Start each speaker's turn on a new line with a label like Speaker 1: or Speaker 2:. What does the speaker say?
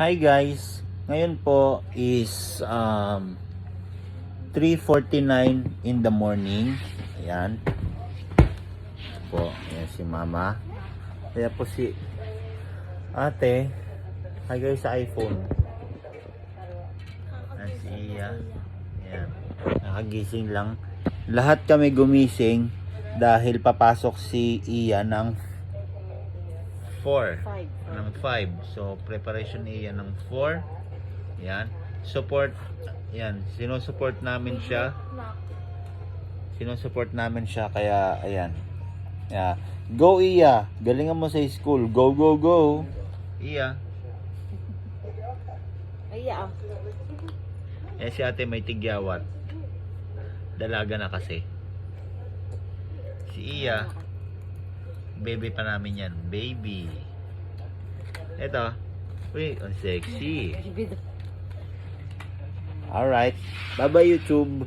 Speaker 1: Hi guys, ngayon po is 3:49 in the morning. Ayan. Po, ayan si mama. Kaya po si ate. Hi guys sa iPhone. Ayan si Iya. Ayan. Nakagising lang. Lahat kami gumising dahil papasok si Iya ng 4. Ng 5. So, preparation niya ng 4. Yan. Support. Yan. Sinusupport namin siya. Sinusupport namin siya. Kaya, ayan. Yeah. Go, Iya. Galingan mo sa school. Go, go, go. Iya.
Speaker 2: Iya.
Speaker 1: Eh, si ate may tigyawat. Dalaga na kasi. Si Iya. Baby pa namin yan. Baby. Ito. Uy, ang sexy. Alright. Bye-bye YouTube.